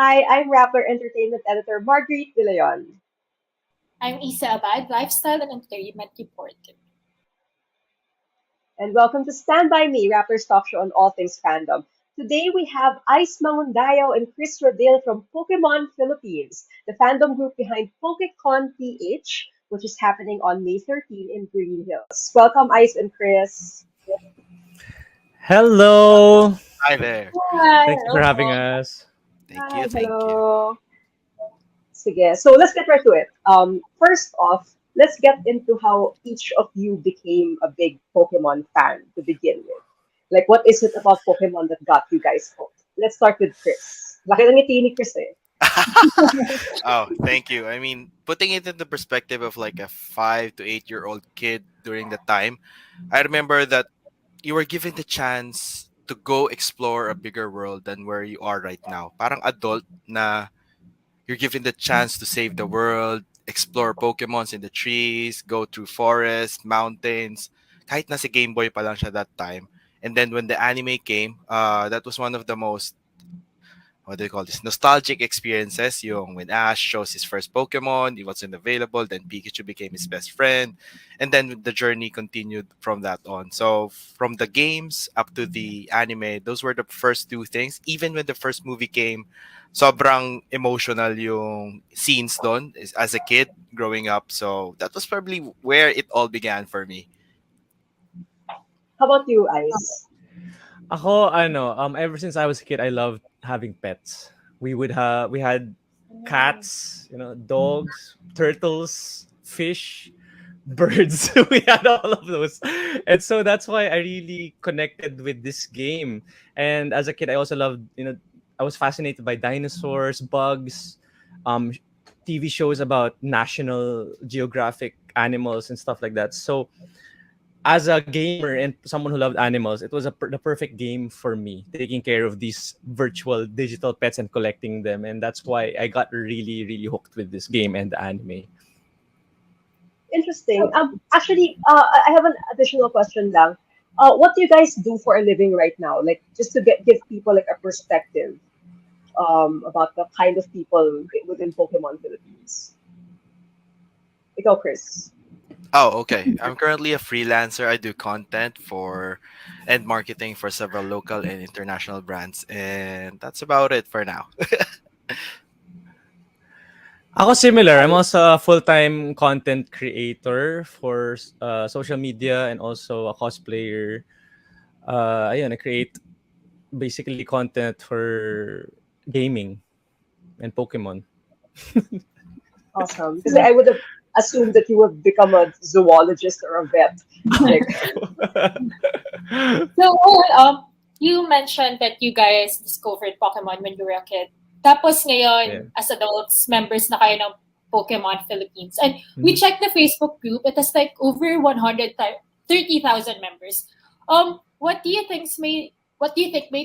Hi, I'm Rapper Entertainment Editor Marguerite De Leon. I'm Isa Abad, Lifestyle and Entertainment Reporter. And welcome to Stand By Me, Rapper's talk show on all things fandom. Today we have Ice Mangundayao and Chris Rodil from Pokemon Philippines, the fandom group behind PokeCon PH, which is happening on May 13 in Green Hills. Welcome, Ice and Chris. Hello. Hi there. Hi, Thank you for hello po. having us. Thank Hi, you. Thank you. hello. Sige. So let's get right to it. First off, let's get into how each of you became a big Pokemon fan to begin with. Like, what is it about Pokemon that got you guys hooked? Let's start with Chris. Laki ng ngiti ni Chris eh. Oh, thank you. I mean, putting it in the perspective of like a 5 to 8 year old kid during the time, I remember that you were given the chance to go explore a bigger world than where you are right now. Parang adult na you're given the chance to save the world, explore Pokemons in the trees, go through forests, mountains. Kahit nasa Game Boy pa lang siya that time. And then when the anime came, that was one of the most what do you call this nostalgic experiences. Yung when Ash shows his first Pokemon, it wasn't available. Then Pikachu became his best friend, and then the journey continued from that on. So from the games up to the anime, those were the first two things. Even when the first movie came, sobrang emotional yung scenes don as a kid growing up. So that was probably where it all began for me. How about you, Ice? Ever since I was a kid, I loved having pets. We had cats, dogs, turtles, fish, birds. We had all of those. And so that's why I really connected with this game. And as a kid, I also loved, I was fascinated by dinosaurs, bugs, um, TV shows about National Geographic animals and stuff like that. So as a gamer and someone who loved animals, it was the perfect game for me, taking care of these virtual digital pets and collecting them. And that's why I got really, really hooked with this game and the anime. Interesting. Actually, I have an additional question lang. What do you guys do for a living right now? Like, just to give people like a perspective about the kind of people within Pokemon Philippines. Ikaw, Chris. Oh, okay. I'm currently a freelancer. I do content for and marketing for several local and international brands, and that's about it for now. Ako similar. I'm Ice. also a full-time content creator for social media and also a cosplayer. I create basically content for gaming and Pokemon. Awesome. Because I would have assumed that you would become a zoologist or a vet. Like, So, you mentioned that you guys discovered Pokemon when you were a kid. Tapos Yeah. ngayon, as adults, members na kayo ng Pokemon Philippines. And we Mhm. checked the Facebook group. It has like over 130,000 members. What do you think made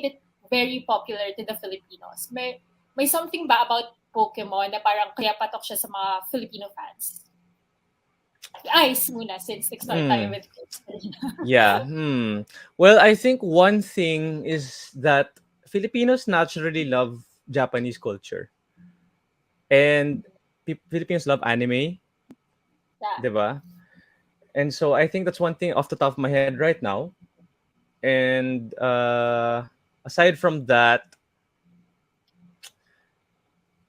it very popular to the Filipinos? May something ba about Pokemon na parang kaya patok siya sa mga Filipino fans? Ice muna since nag-start tayo Mm. with Chris. Yeah. Well, I think one thing is that Filipinos naturally love Japanese culture, and Filipinos love anime, Yeah. 'di ba? And so I think that's one thing off the top of my head right now. And aside from that,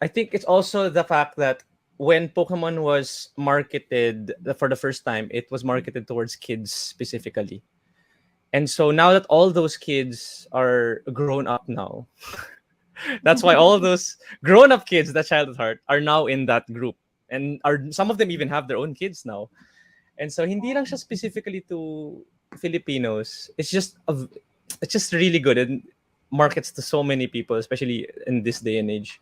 I think it's also the fact that when Pokemon was marketed for the first time, it was marketed towards kids specifically. And so now that all those kids are grown up now, that's why all those grown up kids, that child at heart, are now in that group. And are some of them even have their own kids now. And so hindi lang siya specifically to Filipinos. It's just really good and markets to so many people, especially in this day and age.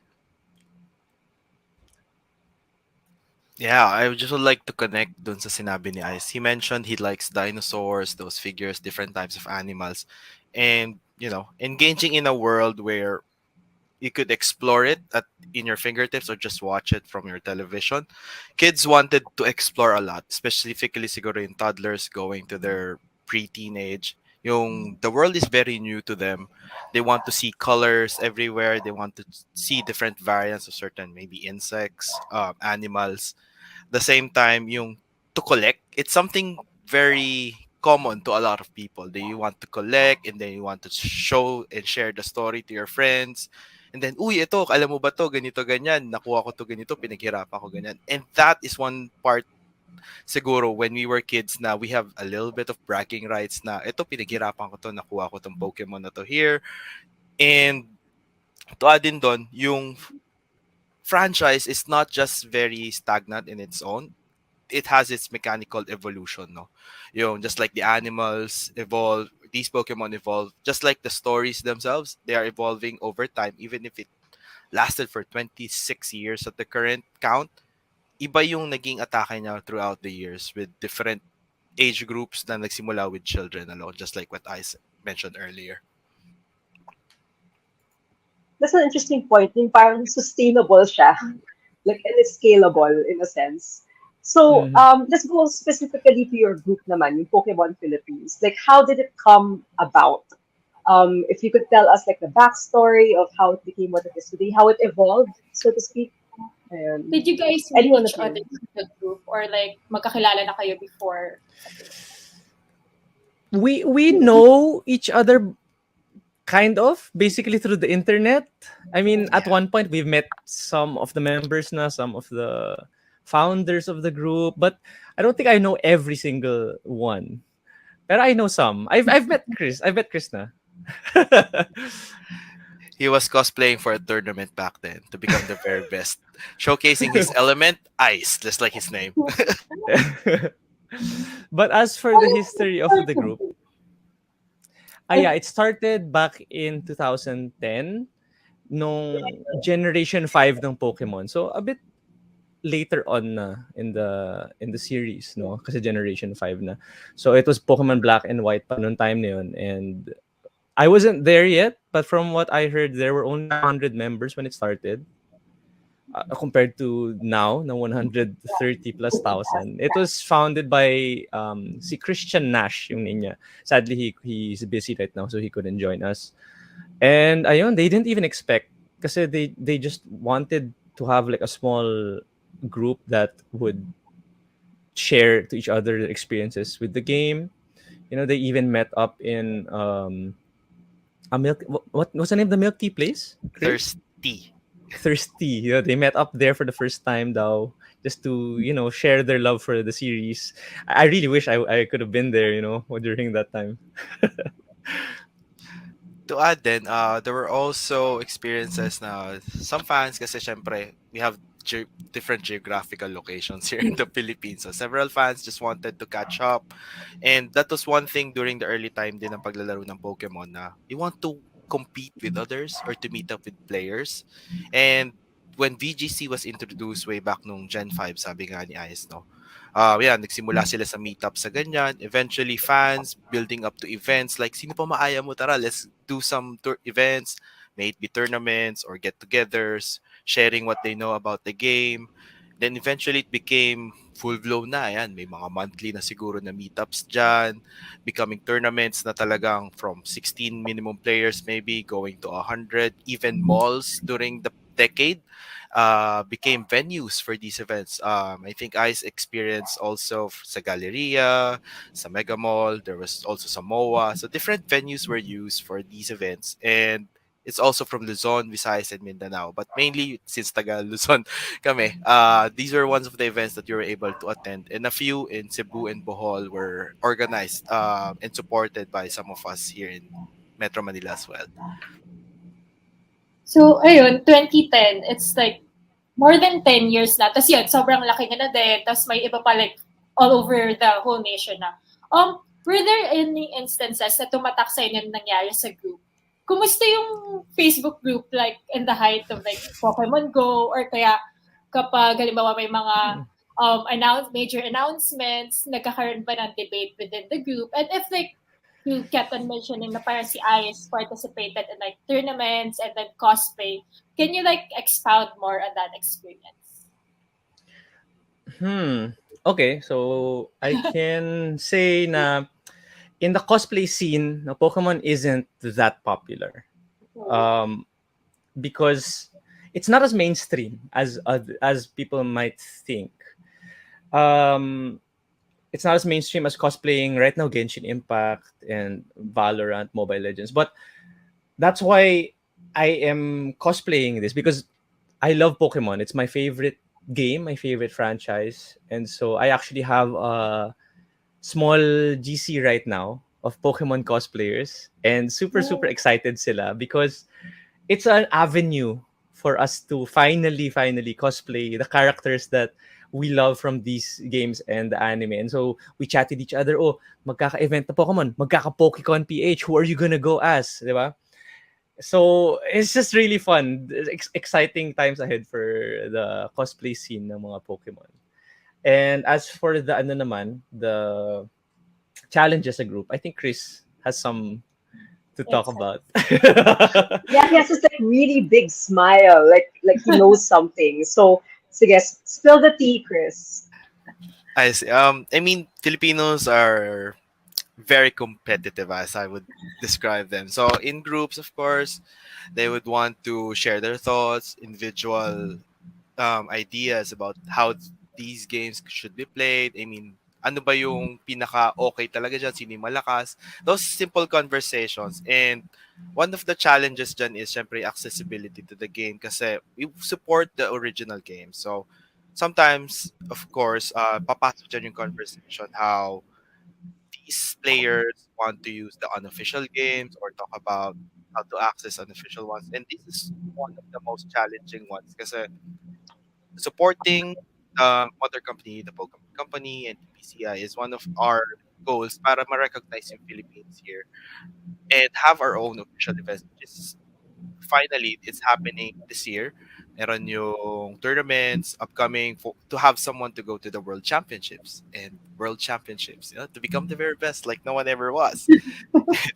Yeah, I would just would like to connect dun sa sinabi ni Ice. He mentioned he likes dinosaurs, those figures, different types of animals, and engaging in a world where you could explore it in your fingertips or just watch it from your television. Kids wanted to explore a lot, specifically siguro in toddlers going to their pre-teenage. Yung the world is very new to them. They want to see colors everywhere. They want to see different variants of certain maybe insects, animals. The same time, yung to collect, it's something very common to a lot of people. They want to collect and then you want to show and share the story to your friends. And then, uy, ito, alam mo ba to, ganito, ganyan, nakuha ko to ganito, pinaghirapan ko ganyan. And that is one part siguro when we were kids na we have a little bit of bragging rights na ito, pinaghirapan ko to, nakuha ko tong Pokemon na to here. And to add in doon, yung franchise is not just very stagnant in its own, it has its mechanical evolution, no? Yung just like the animals evolve, these Pokemon evolve, just like the stories themselves, they are evolving over time, even if it lasted for 26 years at the current count. Iba yung naging atake niya throughout the years with different age groups na nagsimula with children alone, just like what I mentioned earlier. That's an interesting point. Yung parang sustainable siya. Like, and it's scalable in a sense. So, Mhm. let's go specifically to your group naman, yung Pokemon Philippines. Like, how did it come about? If you could tell us like the backstory of how it became what it is today, how it evolved, so to speak. Did you guys Any meet one of each other you. in the group or like magkakilala na kayo before? We know each other kind of basically through the internet. I mean, at Yeah. one point we've met some of the members na, some of the founders of the group, but I don't think I know every single one. But I know some. I've met Chris. I've met Chris na. He was cosplaying for a tournament back then to become the very best, showcasing his element, ice, just like his name. But as for the history of the group, yeah, it started back in 2010 nung Generation 5 ng Pokemon. So a bit later on na in the series, no? Kasi Generation 5 na. So it was Pokemon Black and White pa noong time na yun. And I wasn't there yet, but from what I heard, there were only 100 members when it started. Compared to now, na 130 plus thousand. It was founded by si Christian Nash, yung niya. Sadly, he's busy right now, so he couldn't join us. And ayun, they didn't even expect kasi they just wanted to have like a small group that would share to each other their experiences with the game. You know, they even met up in a milk what's the name of the milk tea place? Chris? Thirsty. Thirsty. You know, they met up there for the first time though, just to, you know, share their love for the series. I really wish I could have been there, you know, during that time. To add then, there were also experiences na some fans kasi syempre, we have different geographical locations here in the Philippines. So several fans just wanted to catch up. And that was one thing during the early time din ng paglalaro ng Pokemon na you want to compete with others or to meet up with players. And when VGC was introduced way back nung Gen 5, sabi nga ni Ice, no? Yeah, nagsimula sila sa meetup sa ganyan. Eventually, fans building up to events like, sino pa maaya mo? Tara, let's do some events, may it be tournaments or get-togethers, sharing what they know about the game. Then eventually, it became full-blown na. Yan, may mga monthly na siguro na meetups dyan, becoming tournaments na talagang from 16 minimum players maybe going to 100, even malls during the decade became venues for these events. I think Ice experienced also sa Galleria, sa Mega Mall, there was also sa MOA. So different venues were used for these events. And it's also from Luzon, Visayas, and Mindanao. But mainly, since taga Luzon kami, these were ones of the events that you were able to attend. And a few in Cebu and Bohol were organized and supported by some of us here in Metro Manila as well. So, ayun, 2010, it's like more than 10 years na. Tapos yun, sobrang laki niya na din. Tapos may iba pa like all over the whole nation na. Were there any instances na tumatak sa inyo na nangyari sa group? Kumusta yung Facebook group like in the height of like Pokemon Go or kaya kapag halimbawa may mga major announcements, nagkakaroon ba ng debate within the group? And if like you kept on mentioning na parang si Ice participated in like tournaments and then cosplay, can you like expound more on that experience? Okay, so I can say na in the cosplay scene, no, Pokemon isn't that popular. Um, because it's not as mainstream as people might think. Um, it's not as mainstream as cosplaying right now Genshin Impact and Valorant, Mobile Legends. But that's why I am cosplaying this because I love Pokemon. It's my favorite game, my favorite franchise, and so I actually have a small GC right now of Pokemon cosplayers, and super excited sila because it's an avenue for us to finally cosplay the characters that we love from these games and the anime. And so we chatted each other, oh, magkaka-event na Pokemon, magkaka-PokeCon PH, who are you gonna go as? Di ba? So it's just really fun. Exciting times ahead for the cosplay scene ng mga Pokemon. And as for the ano naman, the challenge as a group, I think Chris has some to talk Exactly. about. Yeah, he has this like really big smile, like he knows something. So guess spill the tea, Chris. I see. I mean, Filipinos are very competitive, as I would describe them. So in groups, of course, they would want to share their thoughts, individual ideas about how these games should be played. I mean, ano ba yung pinaka-okay talaga dyan? Sino yung malakas? Those simple conversations. And one of the challenges dyan is syempre accessibility to the game kasi we support the original game. So sometimes, of course, papasok dyan yung conversation how these players want to use the unofficial games or talk about how to access unofficial ones. And this is one of the most challenging ones kasi supporting the mother company, the Pokemon Company, and PCI is one of our goals para ma-recognize yung Philippines here and have our own official events, which is finally it's happening this year. Meron yung tournaments upcoming to have someone to go to the World Championships and World Championships, to become the very best like no one ever was.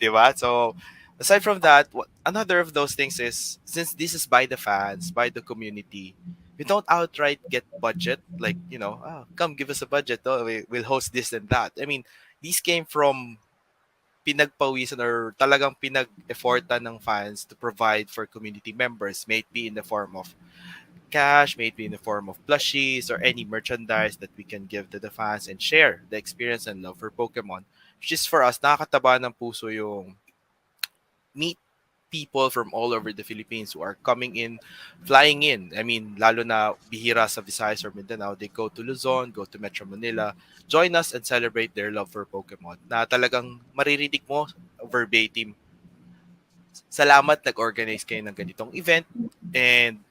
Diba? So aside from that, another of those things is since this is by the fans, by the community, we don't outright get budget like come give us a budget. Oh, we'll host this and that. I mean, these came from pinagpawisan or talagang pinag-effortan ng fans to provide for community members, may it be in the form of cash, may it be in the form of plushies or any merchandise that we can give to the fans and share the experience and love for Pokemon. Which is for us, nakakataba ng puso yung meet people from all over the Philippines who are coming in, flying in. I mean, lalo na bihira sa Visayas or Mindanao, they go to Luzon, go to Metro Manila, join us and celebrate their love for Pokemon. Na talagang maririnig mo verbatim. Salamat nag-organize kayo ng ganitong event and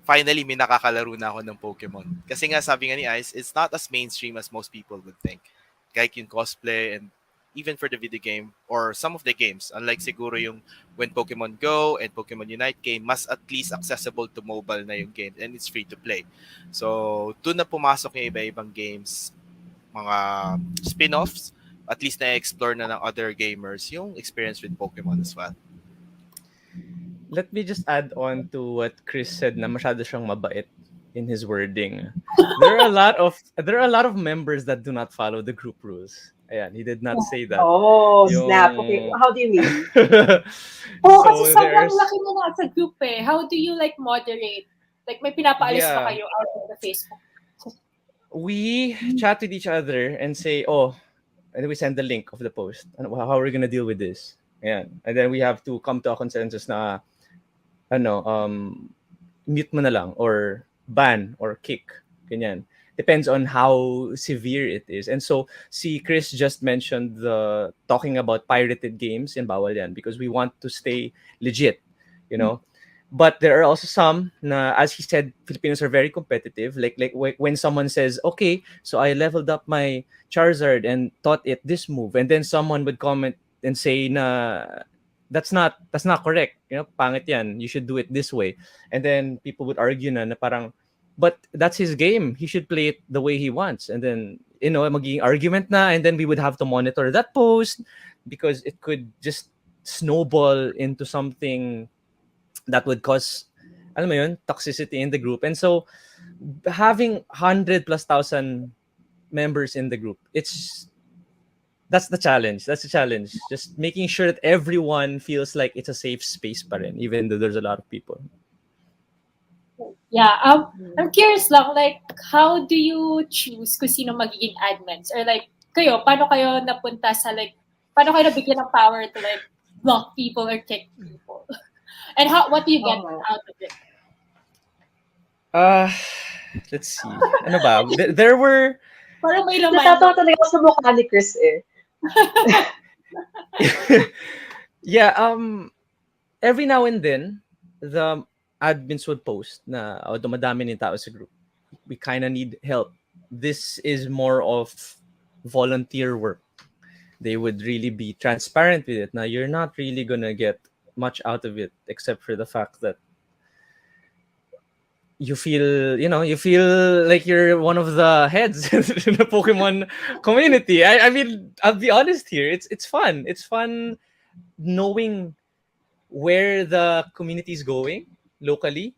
finally may nakakalaro na ako ng Pokemon. Kasi nga sabi nga ni Ice, it's not as mainstream as most people would think. Kahit yung cosplay and even for the video game or some of the games, unlike siguro yung when Pokemon Go and Pokemon Unite game, mas at least accessible to mobile na yung game and it's free to play. So, doon na pumasok yung iba-ibang games, mga spin-offs, at least na-explore na ng other gamers yung experience with Pokemon as well. Let me just add on to what Chris said na masyado siyang mabait in his wording. There are a lot of members that do not follow the group rules. Ayan, he did not say that. Oh, snap. Okay, Yung how do you mean? Oo, kasi so sobrang there's laki na sa group eh. How do you like moderate? Like may pinapaalis ba yeah, kayo out of the Facebook? we chat with each other and say, oh, and then we send the link of the post. And how are we gonna deal with this? Ayan. And then we have to come to a consensus na mute mo na lang or ban or kick. Ganyan. Depends on how severe it is. And so, si Chris just mentioned the talking about pirated games in bawal yan because we want to stay legit, you know. But there are also some na, as he said, Filipinos are very competitive. Like when someone says, okay, so I leveled up my Charizard and taught it this move, and then someone would comment and say na that's not correct. Pangit yan. You should do it this way. And then people would argue na parang, but that's his game. He should play it the way he wants. And then, magiging argument na, and then we would have to monitor that post because it could just snowball into something that would cause, alam mo yun, toxicity in the group. And so, having 100 plus thousand members in the group, That's the challenge. That's the challenge. Just making sure that everyone feels like it's a safe space pa rin, even though there's a lot of people. Yeah. I'm Mhm. curious lang, like, how do you choose kung sino magiging admins? Or like, kayo, paano kayo napunta sa like, paano kayo nabigyan ng power to like block people or kick people? And what do you get Oh, out of it? Uh, let's see. Ano ba? There were Parang may laman. natatawa talaga ako sa mukha ni Chris eh. yeah, every now and then the admins would post na dumadami ng tao sa group. We kind of need help. This is more of volunteer work. They would really be transparent with it. Now you're not really gonna get much out of it except for the fact that you feel like you're one of the heads in the Pokemon community. I mean, I'll be honest here. It's fun. It's fun knowing where the community is going locally,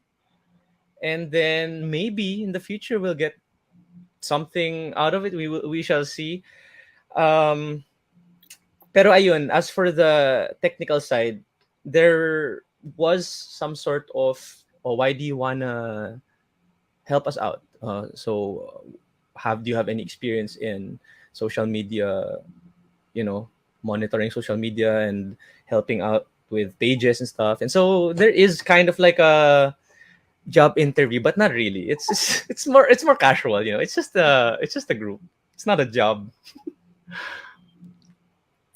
and then maybe in the future we'll get something out of it. We shall see. Um, pero ayun, as for the technical side, there was some sort of, oh, why do you wanna help us out? So, do you have any experience in social media? You know, monitoring social media and helping out with pages and stuff. And so there is kind of like a job interview, but not really. It's more casual. You know, it's just a group. It's not a job.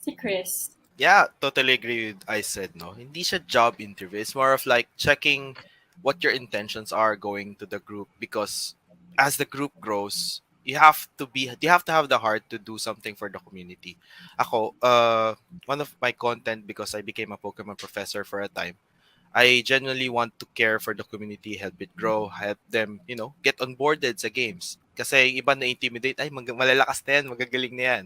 Si Chris. Yeah, totally agree with I said no. Hindi siya job interview. It's more of like checking what your intentions are going to the group, because as the group grows, you have to have the heart to do something for the community. Ako, one of my content, because I became a Pokemon professor for a time, I genuinely want to care for the community, help it grow, help them, get onboarded sa games. Kasi yung iba na-intimidate, ay, malalakas na yan, magagaling na yan.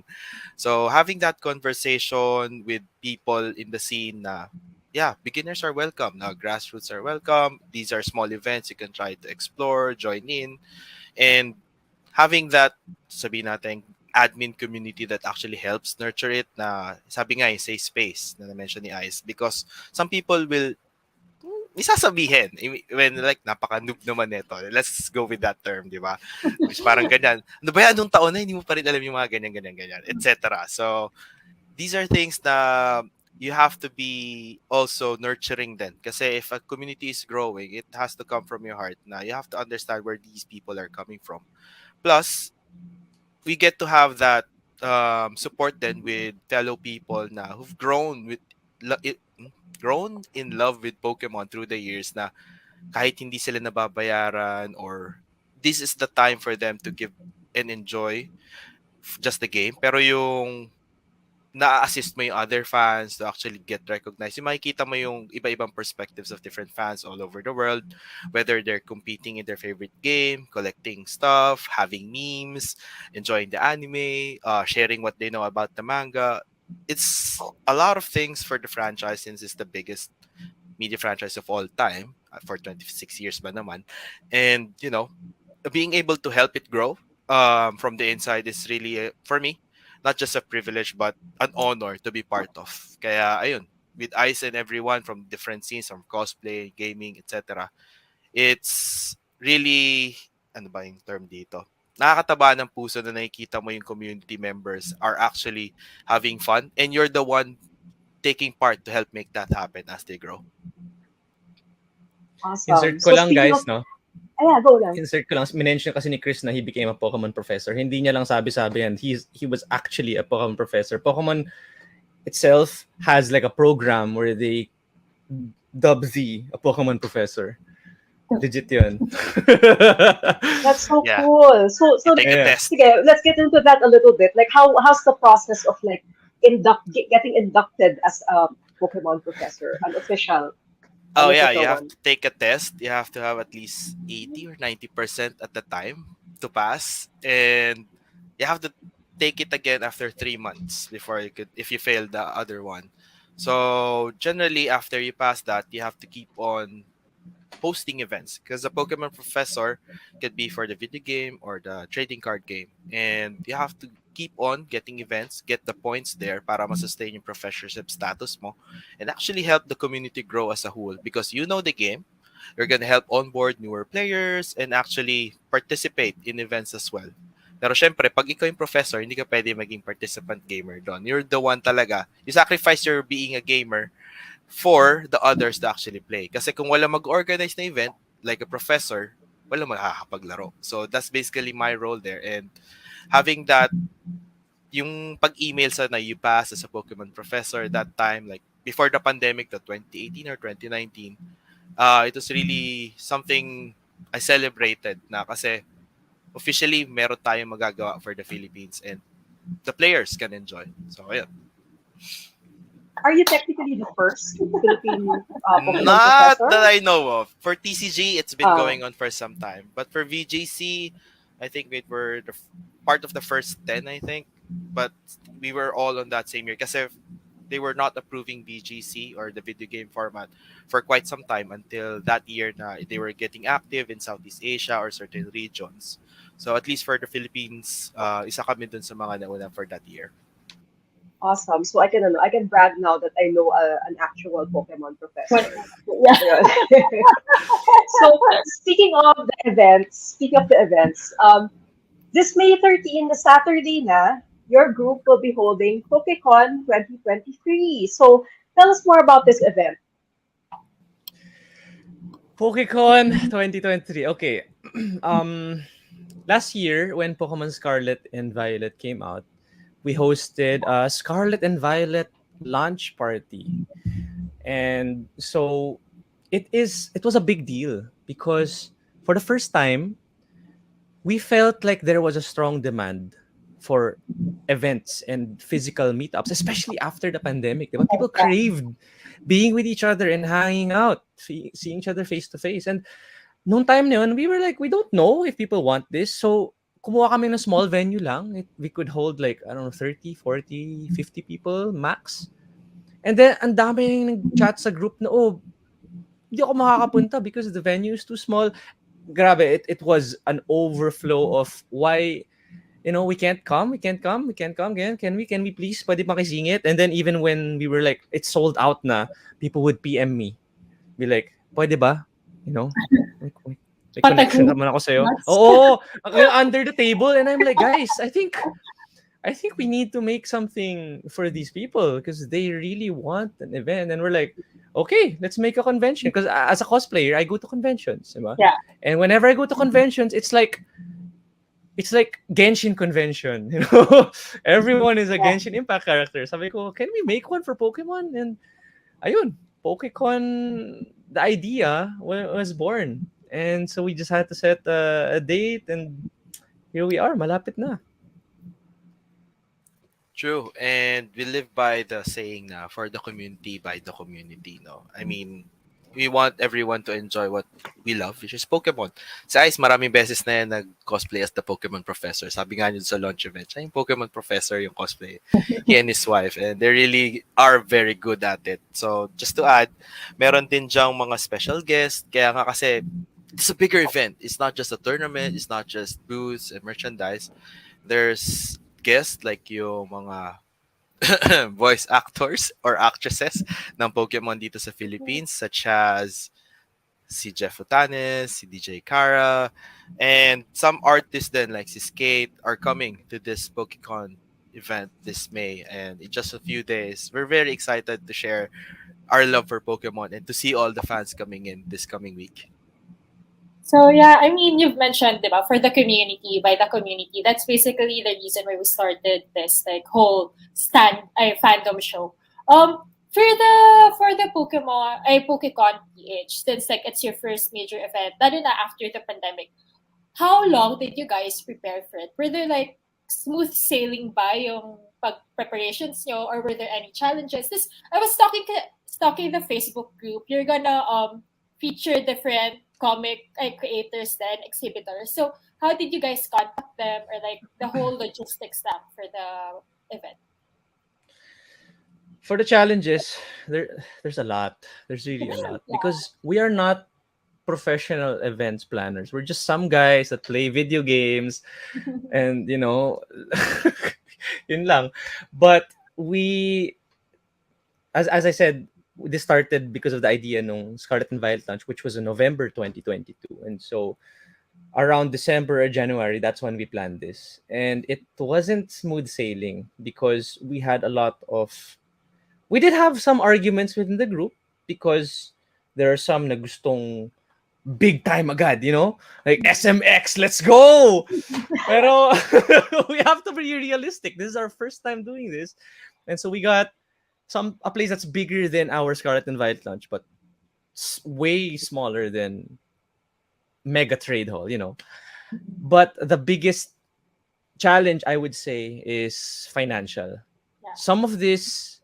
So having that conversation with people in the scene na, yeah, beginners are welcome. Now grassroots are welcome. These are small events you can try to explore, join in, and having that, sabi natin, admin community that actually helps nurture it, na sabi nga, safe space na na-mention ni Ice, because some people will may sasabihin when like napaka-noob naman nito. Let's go with that term, di ba? Which parang ganyan. Ano ba yan? Anong taon na hindi mo pa rin alam yung mga ganyan, ganyan, ganyan, etc. So, these are things that you have to be also nurturing then. Kasi if a community is growing, it has to come from your heart. Na you have to understand where these people are coming from. Plus, we get to have that support then with fellow people na who've grown in love with Pokemon through the years, na kahit hindi sila nababayaran, or this is the time for them to give and enjoy just the game, pero yung na-assist mo yung other fans to actually get recognized. Yung makikita mo yung iba-ibang perspectives of different fans all over the world, whether they're competing in their favorite game, collecting stuff, having memes, enjoying the anime, sharing what they know about the manga. It's a lot of things for the franchise, since it's the biggest media franchise of all time, for 26 years ba naman. And, being able to help it grow from the inside is really, for me, not just a privilege, but an honor to be part of. Kaya, ayun, with Ice and everyone from different scenes, from cosplay, gaming, etc., it's really, ano ba yung term dito? Nakakataba ng puso na nakikita mo yung community members are actually having fun, and you're the one taking part to help make that happen as they grow. Awesome. Insert ko So lang, speaking guys, of, no? yeah, go lang. Insert ko lang. Minention kasi ni Chris na he became a Pokemon professor. Hindi niya lang sabi-sabi yan. He was actually a Pokemon professor. Pokemon itself has like a program where they dub Z a Pokemon professor. Legit yun. That's so Yeah, cool. you So take a Yeah. test. sige, let's get into that a little bit. Like how's the process of like getting inducted as a Pokemon professor, an official, Oh yeah, you unofficial have one? to take a test. You have to have at least 80 or 90% at the time to pass, and you have to take it again after 3 months before you could, if you fail the other one. So generally, after you pass that, you have to keep on posting events, because the Pokemon professor could be for the video game or the trading card game, and you have to keep on getting events, get the points there para ma-sustain yung professorship status mo, and actually help the community grow as a whole because you know the game. You're gonna help onboard newer players and actually participate in events as well. Pero syempre, pag ikaw yung professor, hindi ka pwede maging participant gamer doon. You're the one talaga. You sacrifice your being a gamer for the others to actually play. Kasi kung wala mag-organize na event, like a professor, wala makakapaglaro. So that's basically my role there. And having that, yung pag-email sa na you pass as a Pokemon professor that time, like before the pandemic, the 2018 or 2019, it was really something I celebrated na kasi officially meron tayong magagawa for the Philippines and the players can enjoy. So, yeah. Are you technically the first Philippine Pokemon Not professor? that I know of. For TCG, it's been Uh, going on for some time. But for VJC, I think we were part of the first 10, I think. But we were all on that same year. Kasi they were not approving VGC or the video game format for quite some time until that year na they were getting active in Southeast Asia or certain regions. So at least for the Philippines, isa kami dun sa mga nauna for that year. awesome. So I can brag now that I know an actual Pokemon professor. Yeah. Ayun. So speaking of the events, this May 13, the Saturday na, your group will be holding PokeCon 2023. So tell us more about this event. PokeCon 2023. Okay. Last year when Pokemon Scarlet and Violet came out, we hosted a Scarlet and Violet launch party. And so it was a big deal because for the first time we felt like there was a strong demand for events and physical meetups, especially after the pandemic. Diba? People craved being with each other and hanging out, seeing each other face to face. And nung time na yun, we were like, we don't know if people want this. So, kumuha kami ng small venue lang. We could hold like, I don't know, 30, 40, 50 people max. And then, ang dami nag-chat sa group na, oh, hindi ako makakapunta because the venue is too small. Grabe, it was an overflow of why, we can't come again. Can we please, pwede makisingit? And then even when we were like, it's sold out na, people would PM me. Be like, pwede ba? May connection naman ako sa'yo. Oo, under the table. And I'm like, guys, I think we need to make something for these people because they really want an event. And we're like, okay, let's make a convention. Because as a cosplayer, I go to conventions. Diba? Yeah. And whenever I go to conventions, it's like Genshin convention. Everyone is a Genshin Impact character. Sabi ko, can we make one for Pokemon? And ayun, PokeCon, the idea was born. And so we just had to set a date and here we are, malapit na. True. And we live by the saying na, for the community, by the community, no? I mean, we want everyone to enjoy what we love, which is Pokemon. Si Ice, maraming beses na yan nag-cosplay as the Pokemon Professor. Sabi nga yun sa launch event, siya yung Pokemon Professor yung cosplay. He and his wife. And they really are very good at it. So, just to add, meron din dyang mga special guests. Kaya nga kasi, it's a bigger event. It's not just a tournament. It's not just booths and merchandise. There's guests like yung mga voice actors or actresses ng Pokemon dito sa Philippines, such as si Jeff Utanes, si DJ Kara, and some artists then like si Skate are coming to this PokeCon event this May. And in just a few days, we're very excited to share our love for Pokemon and to see all the fans coming in this coming week. So yeah, I mean, you've mentioned, diba, for the community, by the community. That's basically the reason why we started this like whole fandom show. For the PokeCon PH, since like it's your first major event, lalo na after the pandemic, how long did you guys prepare for it? Were there like smooth sailing ba yung preparations nyo, or were there any challenges? This I was stalking the Facebook group. You're gonna feature different comic creators then exhibitors. So how did you guys contact them, or like the whole logistics stuff for the event? For the challenges, there's a lot. There's really a lot because we are not professional events planners. We're just some guys that play video games and Yun lang. But we, as I said, this started because of the idea nung Scarlet and Violet launch, which was in November 2022. And so around December or January, that's when we planned this. And it wasn't smooth sailing because we had a lot of, we did have some arguments within the group because there are some na gustong big time agad, like SMX, let's go. Pero we have to be realistic. This is our first time doing this. And so we got a place that's bigger than our Scarlet and Violet launch, but way smaller than Mega Trade Hall. But the biggest challenge I would say is financial. Yeah. Some of this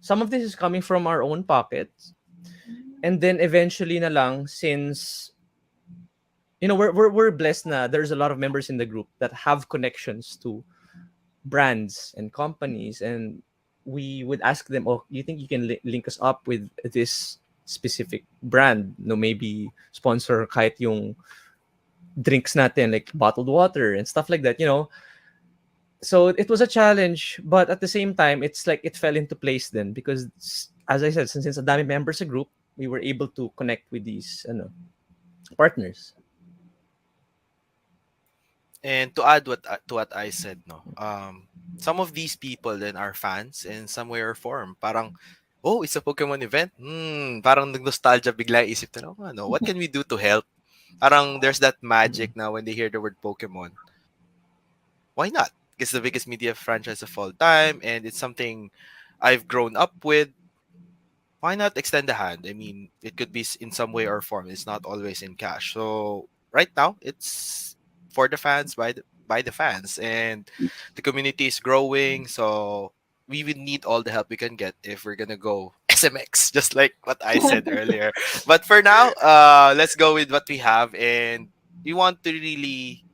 is coming from our own pockets. And then eventually na lang, since we're blessed na there's a lot of members in the group that have connections to brands and companies, and we would ask them, oh, you think you can link us up with this specific brand, no, maybe sponsor kahit yung drinks natin, like bottled water and stuff like that. So it was a challenge, but at the same time, it's like it fell into place then because, as I said, since a dami members a group, we were able to connect with these partners. And to add what I said, no, some of these people then are fans in some way or form. Parang, oh, it's a Pokemon event. Parang nostalgia bigla yung isip nila, oh, ano, what can we do to help? Parang there's that magic now when they hear the word Pokemon. Why not? It's the biggest media franchise of all time, and it's something I've grown up with. Why not extend the hand? I mean, it could be in some way or form. It's not always in cash. So right now, it's for the fans by the fans, and the community is growing. So we would need all the help we can get if we're gonna go SMX, just like what I said earlier. But for now, let's go with what we have, and we want to really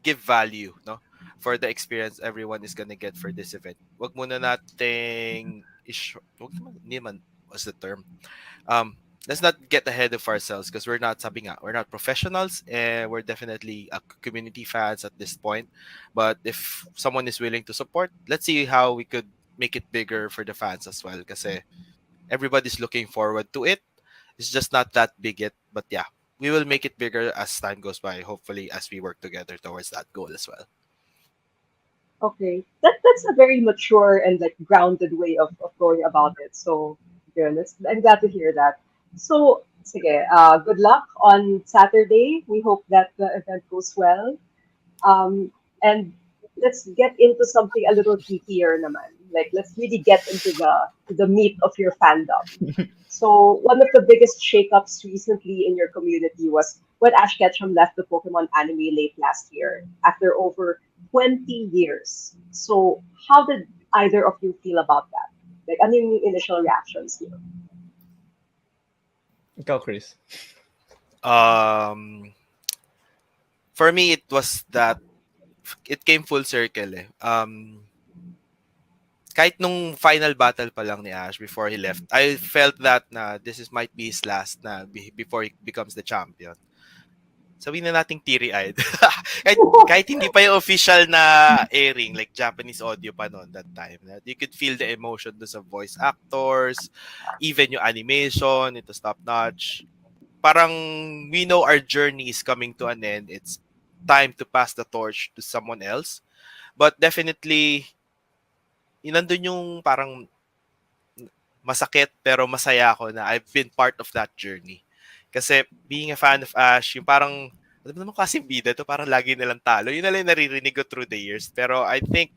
give value, no, for the experience everyone is gonna get for this event. Wag muna nating wag naman what's the term? Let's not get ahead of ourselves because we're not professionals and we're definitely community fans at this point. But if someone is willing to support, let's see how we could make it bigger for the fans as well. Because everybody's looking forward to it. It's just not that big yet, but yeah, we will make it bigger as time goes by. Hopefully, as we work together towards that goal as well. Okay, that's a very mature and like grounded way of going about it. So, goodness, I'm glad to hear that. So, sige, good luck on Saturday. We hope that the event goes well. And let's get into something a little geekier naman. Like, let's really get into the meat of your fandom. So one of the biggest shakeups recently in your community was when Ash Ketchum left the Pokemon anime late last year after over 20 years. So how did either of you feel about that? Like, ano yung initial reactions here? Ikaw, Chris. Um, for me, it was that it came full circle. Kahit nung final battle pa lang ni Ash before he left, I felt that na this is might be his last na before he becomes the champion. Sabihin na nating teary-eyed. kahit hindi pa yung official na airing, like Japanese audio pa noon that time. You could feel the emotion do sa voice actors, even yung animation, it was top-notch. Parang we know our journey is coming to an end. It's time to pass the torch to someone else. But definitely, nandun yung parang masakit pero masaya ako na I've been part of that journey. Kasi being a fan of Ash, yung parang, alam naman kasing bida to, parang lagi nilang talo. Yun na lang naririnig ko through the years. Pero I think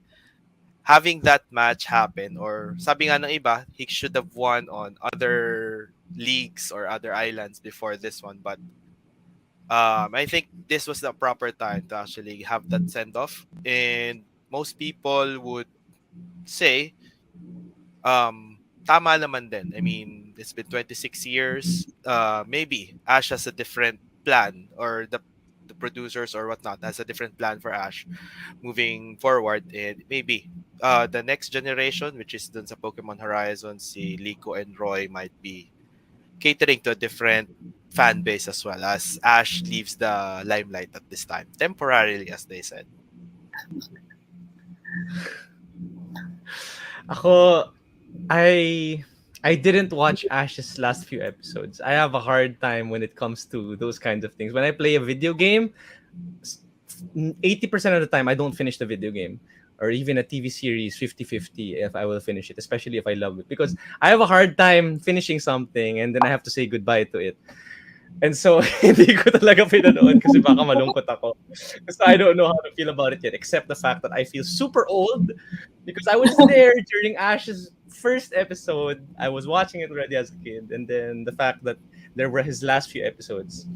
having that match happen, or sabi nga ng iba, he should have won on other leagues or other islands before this one. But I think this was the proper time to actually have that send-off. And most people would say, tama naman din. I mean, it's been 26 years. Maybe Ash has a different plan, or the producers or whatnot has a different plan for Ash moving forward. And maybe the next generation, which is dun sa Pokemon Horizon, si Liko and Roy might be catering to a different fan base as well, as Ash leaves the limelight at this time, temporarily, as they said. Ako, I I didn't watch Ash's last few episodes. I have a hard time when it comes to those kinds of things. When I play a video game, 80% of the time I don't finish the video game, or even a TV series 50-50 if I will finish it, especially if I love it, because I have a hard time finishing something and then I have to say goodbye to it. And so, hindi ko talaga pinanood kasi baka malungkot ako. So I don't know how to feel about it yet, except the fact that I feel super old because I was there during Ash's first episode. I was watching it already as a kid. And then the fact that there were his last few episodes,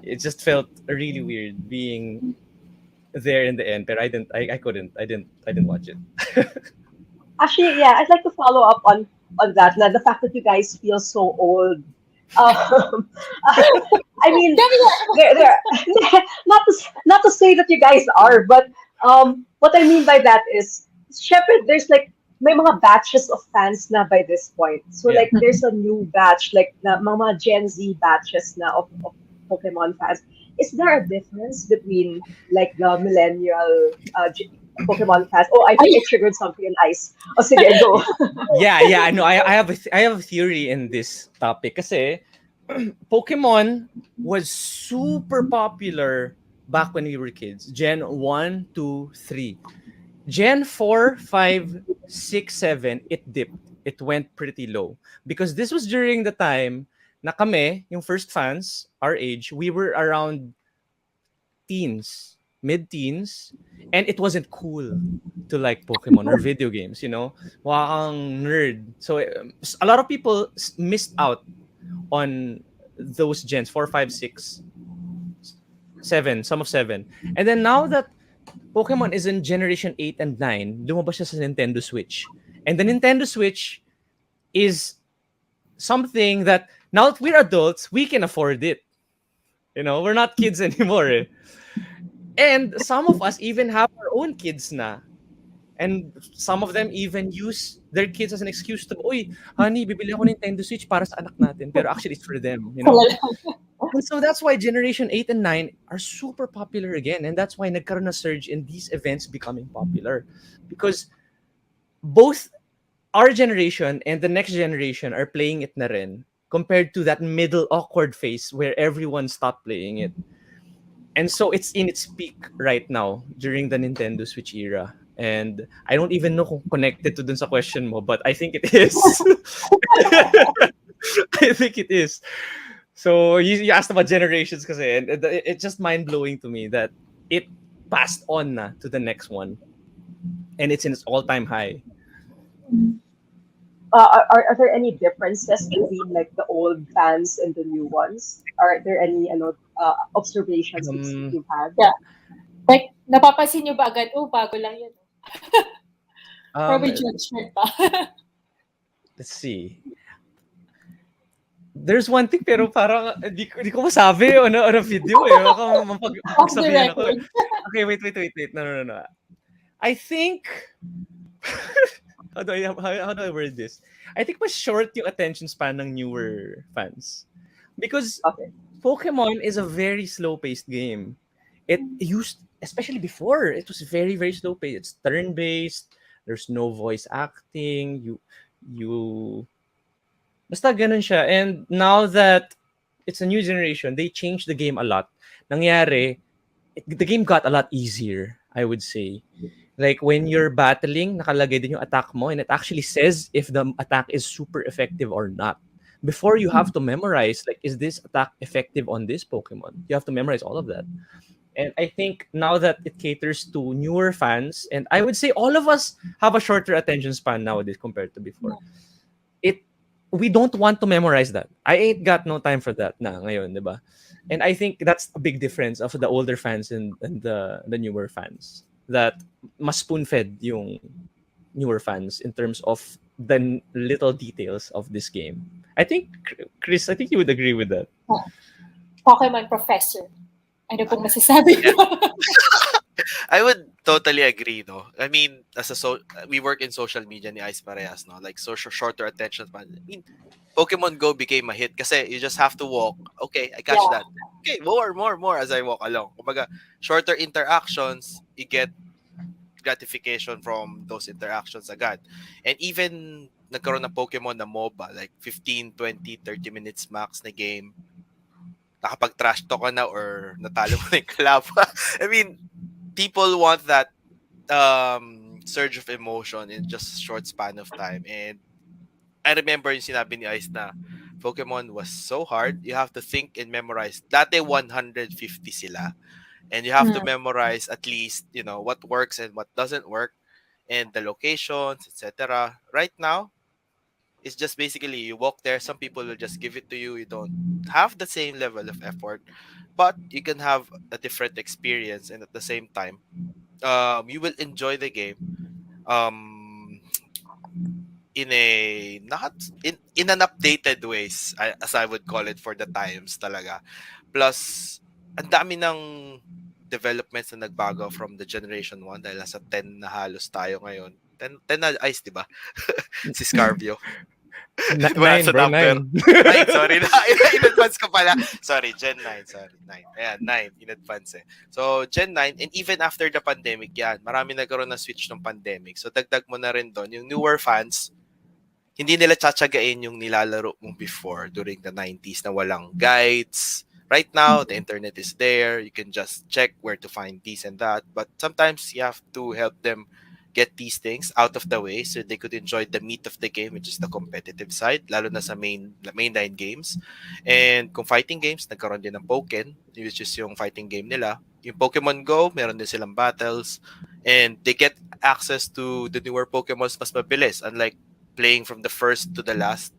it just felt really weird being there in the end. But I couldn't. I didn't watch it. Actually, yeah, I'd like to follow up on that. Now, the fact that you guys feel so old. Um, I mean, there, not to say that you guys are, but what I mean by that is, syempre, there's like may mga batches of fans na by this point. So Yeah. like there's a new batch, like na mga Gen Z batches na of Pokemon fans. Is there a difference between like the millennial Pokemon fans? Oh, I think I triggered something in ice. Oh, sige, go. Yeah. No, I have a theory in this topic kasi Pokemon was super popular back when we were kids. Gen 1, 2, 3. Gen 4, 5, 6, 7, it dipped. It went pretty low. Because this was during the time na kami, yung first fans, our age, we were around teens, mid-teens, and it wasn't cool to like Pokemon or video games, you know? Wakang nerd. So a lot of people missed out on those gens 4, 5, 6, 7, some of 7. And then now that Pokemon is in generation 8 and 9, lumabas siya sa Nintendo Switch. And the Nintendo Switch is something that now that we're adults, we can afford it. You know, we're not kids anymore. Eh. And some of us even have our own kids na. And some of them even use their kids as an excuse to, uy, honey, bibili ako ng Nintendo Switch para sa anak natin. Pero actually, it's for them, you know? And so that's why Generation 8 and 9 are super popular again. And that's why nagkaroon na surge in these events becoming popular. Because both our generation and the next generation are playing it na rin compared to that middle awkward phase where everyone stopped playing it. And so it's in its peak right now during the Nintendo Switch era. And I don't even know kung connected to dun sa question mo, but I think it is. I think it is. So you asked about generations kasi, and it's just mind-blowing to me that it passed on na to the next one. And it's in its all-time high. Are there any differences between like the old fans and the new ones? Are there any observations you've had? Yeah. Like, napapansin nyo ba agad, oh, bago lang yun. Probably judgment pa. Let's see. There's one thing pero parang di ko masabi on a video eh. Baka Off the magsabihan ako. record. Okay, wait. No. I think how do I word this? I think mas short yung attention span ng newer fans. Because Okay. Pokemon is a very slow-paced game. It used, especially before, it was very, very slow-paced. It's turn-based. There's no voice acting. You basta ganun siya. And now that it's a new generation, they changed the game a lot. Nangyari, the game got a lot easier, I would say. Like when you're battling, nakalagay din yung attack mo and it actually says if the attack is super effective or not. Before you have to memorize, like, is this attack effective on this Pokemon? You have to memorize all of that. And I think now that it caters to newer fans, and I would say all of us have a shorter attention span nowadays compared to before. We don't want to memorize that. I ain't got no time for that na ngayon, di ba? And I think that's a big difference of the older fans and the newer fans. That mas spoon-fed yung newer fans in terms of the little details of this game. I think, Chris, I think you would agree with that. Pokemon Professor. Ano pong masasabi ko? I would totally agree, no. I mean, we work in social media ni Ice Parehas, no. Like shorter attention span. I mean, Pokemon Go became a hit kasi you just have to walk. Okay, I catch that. Okay, more as I walk along. Kumbaga, shorter interactions, you get gratification from those interactions agad. And even nagkaroon ng Pokemon na MOBA, like 15, 20, 30 minutes max na game, nakapag-trash talk ka na or natalo mo na yung kalaban. I mean, people want that surge of emotion in just a short span of time. And I remember yung sinabi ni Ice na Pokemon was so hard. You have to think and memorize. Dati 150 sila. And you have to Mm. memorize at least, what works and what doesn't work and the locations, etc. Right now, it's just basically you walk there. Some people will just give it to you. You don't have the same level of effort, but you can have a different experience. And at the same time, you will enjoy the game. Um, in a not in an updated ways, as I would call it, for the times talaga. Plus, ang dami ng developments na nagbago from the generation 1 dahil nasa 10 na halos tayo ngayon. 10 na Ice, di ba? Si Scarvio. Di ba Nine, nasa bro, number? nine. 9, sorry. In advance ko pala. Sorry, Gen 9. Sorry, 9. Ayan, 9. In advance eh. So, Gen 9, and even after the pandemic, yan, marami nagkaroon ng switch ng pandemic. So, dagdag mo na rin doon. Yung newer fans, hindi nila tsatsagain yung nilalaro mong before during the 90s na walang guides. Right now, the internet is there. You can just check where to find this and that. But sometimes you have to help them get these things out of the way so they could enjoy the meat of the game, which is the competitive side, lalo na sa mainline games. And kung fighting games, nagkaroon din ng Pokken, which is yung fighting game nila. Yung Pokemon Go, meron din silang battles. And they get access to the newer Pokemons mas mabilis. Unlike playing from the first to the last,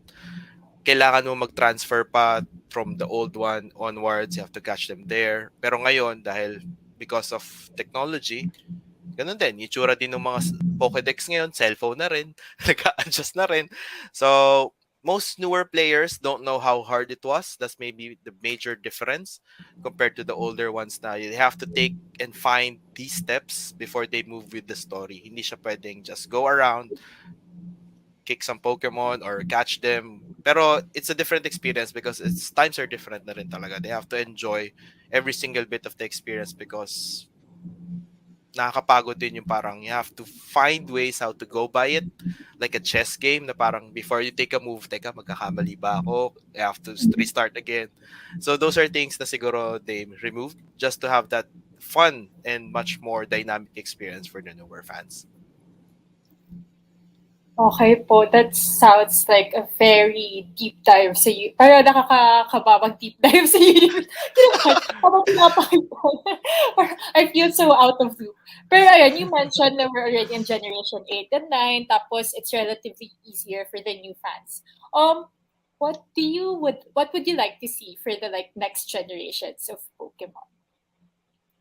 kailangan mo mag-transfer pa from the old one onwards. You have to catch them there. Pero ngayon, dahil because of technology, ganun din. Yung tsura din ng mga Pokédex ngayon, cellphone na rin. Nag-a-adjust na rin. So, most newer players don't know how hard it was. That's maybe the major difference compared to the older ones na you have to take and find these steps before they move with the story. Hindi siya pwedeng just go around, kick some Pokemon or catch them. Pero it's a different experience because times are different na rin talaga. They have to enjoy every single bit of the experience because nakakapagod din yung parang you have to find ways how to go by it. Like a chess game na parang before you take a move, teka, magkakamali ba ako? I have to restart again. So those are things na siguro they removed just to have that fun and much more dynamic experience for the newer fans. Okay po, that sounds like a very deep dive sa you. Parang nakakakababang deep dive sa you. Habang pinapakita. I feel so out of loop. Pero ayan, you mentioned that we're already in Generation 8 and 9, tapos it's relatively easier for the new fans. What would you like to see for the next generations of Pokemon?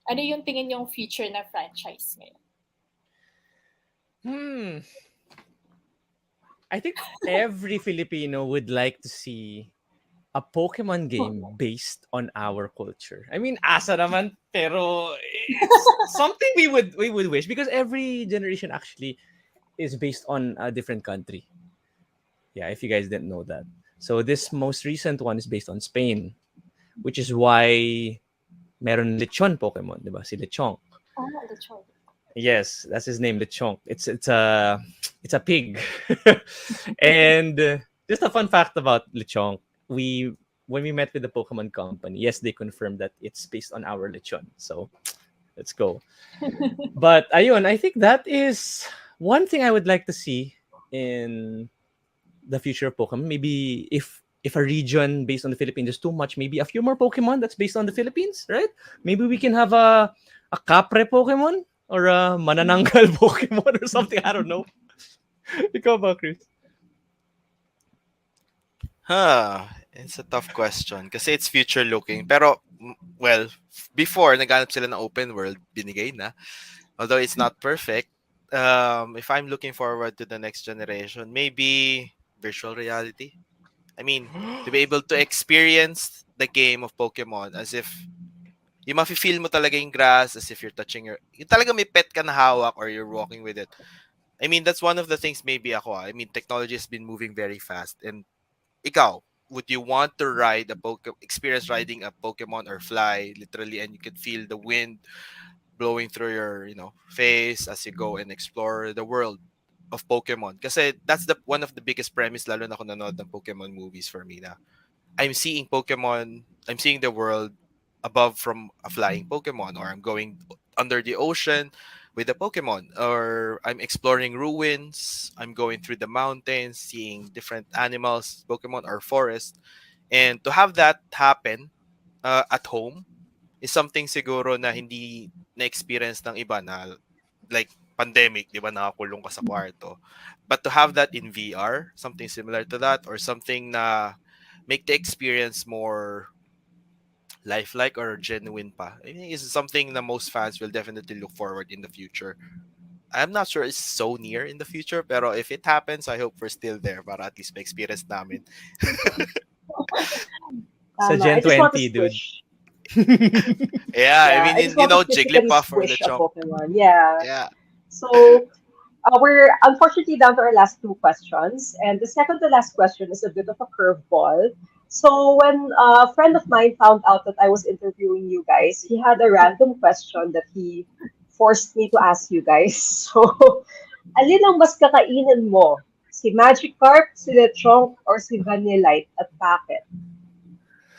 Ano yung tingin yung future na franchise ngayon? I think every Filipino would like to see a Pokemon game based on our culture. I mean, asa naman, pero it's something we would wish because every generation actually is based on a different country. Yeah, if you guys didn't know that. So this most recent one is based on Spain, which is why meron lechon Pokemon, di ba? Si Lechonk. Lechon. Yes, that's his name, Lechonk. It's a pig. And just a fun fact about Lechonk, when we met with the Pokemon company, yes, they confirmed that it's based on our lechon. So let's go. But ayun, I think that is one thing I would like to see in the future of Pokemon. Maybe if a region based on the Philippines is too much, maybe a few more Pokemon that's based on the Philippines, right? Maybe we can have a Capre Pokemon or a Manananggal Pokemon or something. I don't know. Ikaw ba, Chris? It's a tough question kasi it's future looking. Pero, well, before, naghanap sila ng open world, binigay na. Although it's not perfect, if I'm looking forward to the next generation, maybe virtual reality. I mean, to be able to experience the game of Pokemon as if yung mafe-feel mo talaga yung grass, as if you're touching yung talaga may pet ka na hawak or you're walking with it. I mean, that's one of the things maybe ako. I mean, technology has been moving very fast. And ikaw, would you want to experience riding a Pokemon or fly literally and you could feel the wind blowing through your, face as you go and explore the world of Pokemon. Kasi that's the one of the biggest premise lalo na kung nanood ng Pokemon movies for me na I'm seeing Pokemon, I'm seeing the world above from a flying Pokemon, or I'm going under the ocean with a Pokemon, or I'm exploring ruins, I'm going through the mountains, seeing different animals, Pokemon, or forest. And to have that happen at home is something siguro na hindi na-experience ng iba na like pandemic, di ba, nakakulong ka sa kwarto. But to have that in VR, something similar to that, or something na make the experience more lifelike or genuine pa, I think is something that most fans will definitely look forward in the future. I'm not sure it's so near in the future, pero if it happens, I hope we're still there para at least ma-experience namin. Sa Tama. Gen I just want to 20, dude. squish. Yeah, I Yeah, mean, I just you want to know, physically Jigglypuff or squish a Lechonk. Pokemon. Yeah. Yeah. So we're unfortunately down to our last two questions, and the second to last question is a bit of a curveball. So when a friend of mine found out that I was interviewing you guys, he had a random question that he forced me to ask you guys. So, alin ang mas kakainin mo? Si Magikarp, si Lechonk, or si Vanillite at bakit?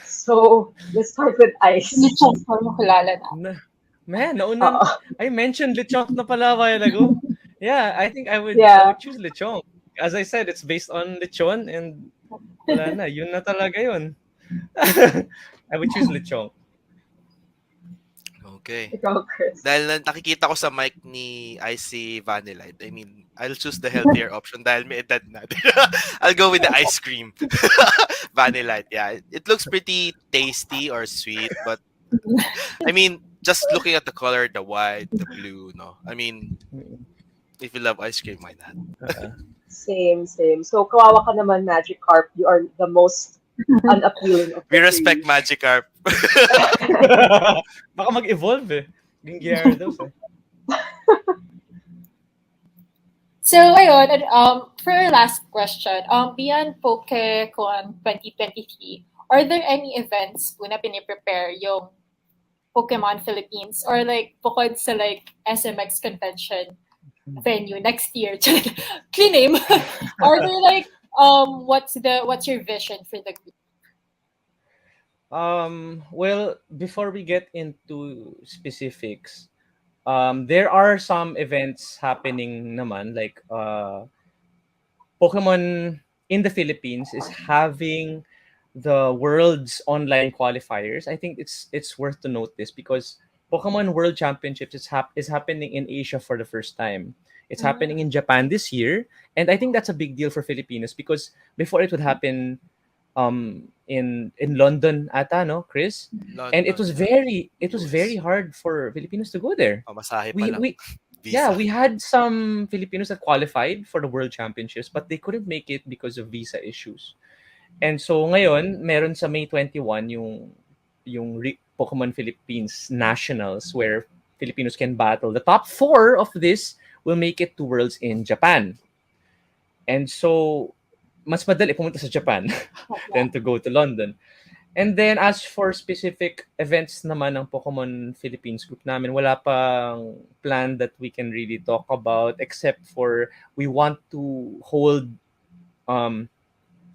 So, let's start with Yung Ice. chance mo kilala na. Man, Oo. I mentioned Lechonk na pala a while ago. Yeah, I think I Yeah. would choose Lechonk. As I said, it's based on lechon and wala na, yun na talaga yun. I would choose Lechonk. Okay. Ikaw, Chris. Dahil nakikita ko sa mic ni Icy Vanillite, I mean, I'll choose the healthier option dahil may edad na. I'll go with the ice cream. Vanillite, yeah. It looks pretty tasty or sweet, but I mean, just looking at the color, the white, the blue, no. I mean, if you love ice cream, why not? Uh, Same, same. So, kawawa ka naman, Magikarp. You are the most unappealing of We the respect three. Magikarp. Baka mag-evolve eh. Yung Gyarados eh. So, ayun, and, for our last question, beyond PokeCon 2023, are there any events po na piniprepare yung Pokemon Philippines or like bukod sa like SMX convention venue next year? Clean name. Are there like what's your vision for the group? Well, before we get into specifics, there are some events happening naman, like Pokemon in the Philippines is having the world's online qualifiers. I think it's worth to note this because Pokemon World Championships is happening in Asia for the first time. It's happening in Japan this year, and I think that's a big deal for Filipinos because before it would happen in London ata, no, Chris? And London, yeah. it was very US. hard for Filipinos to go there. Oh, masahe pa We lang. we yeah, Visa. we had some Filipinos that qualified for the World Championships, but they couldn't make it because of visa issues. And so ngayon, meron sa May 21 yung Pokemon Philippines Nationals where Filipinos can battle. The top 4 of this will make it to Worlds in Japan. And so mas madali pumunta sa Japan than to go to London. And then as for specific events naman ng Pokemon Philippines group namin, wala pang plan that we can really talk about except for we want to hold um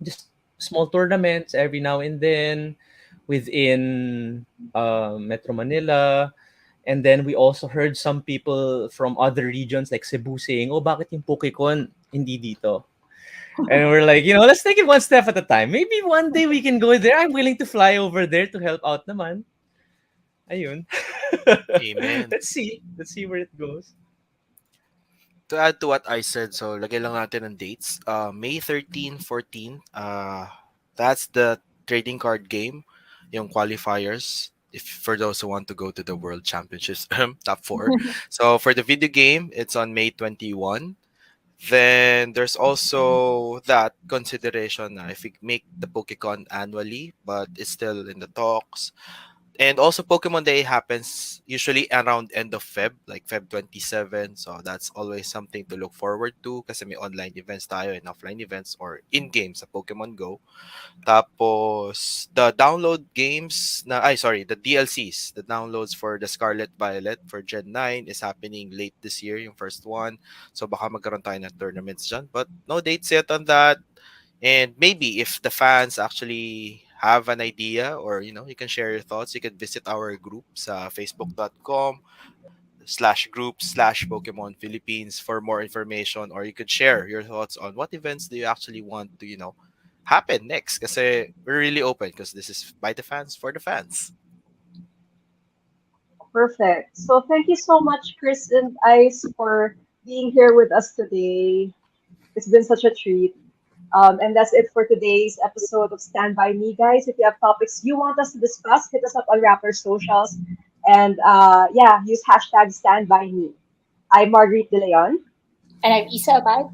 just small tournaments every now and then within Metro Manila. And then we also heard some people from other regions like Cebu saying, "Oh, bakit yung PokeCon hindi dito?" And we're like, let's take it one step at a time. Maybe one day we can go there. I'm willing to fly over there to help out naman. Ayun. Amen. Let's see. Let's see where it goes. To add to what I said, so lagay lang natin ng dates. May 13, 14, that's the trading card game, yung qualifiers. If for those who want to go to the World Championships, top 4. So for the video game, it's on May 21. Then there's also that consideration na if we make the PokeCon annually, but it's still in the talks. And also Pokemon Day happens usually around end of Feb, like Feb 27. So that's always something to look forward to kasi may online events tayo and offline events or in-game sa Pokemon Go. Tapos, the download games na, ay sorry, the DLCs, the downloads for the Scarlet Violet for Gen 9 is happening late this year, yung first one. So baka magkaroon tayo ng tournaments dyan. But no dates yet on that. And maybe if the fans actually have an idea or, you can share your thoughts, you can visit our group sa facebook.com/group/Pokemon Philippines for more information, or you could share your thoughts on what events do you actually want to, happen next. Kasi we're really open because this is by the fans for the fans. Perfect. So thank you so much, Chris and Ice, for being here with us today. It's been such a treat. And that's it for today's episode of Stand By Me, guys. If you have topics you want us to discuss, hit us up on Rapper Socials. And yeah, use hashtag Stand By Me. I'm Marguerite De Leon. And I'm Isa Abad.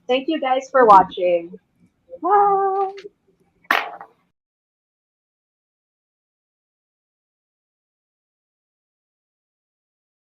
Thank you guys for watching. Bye.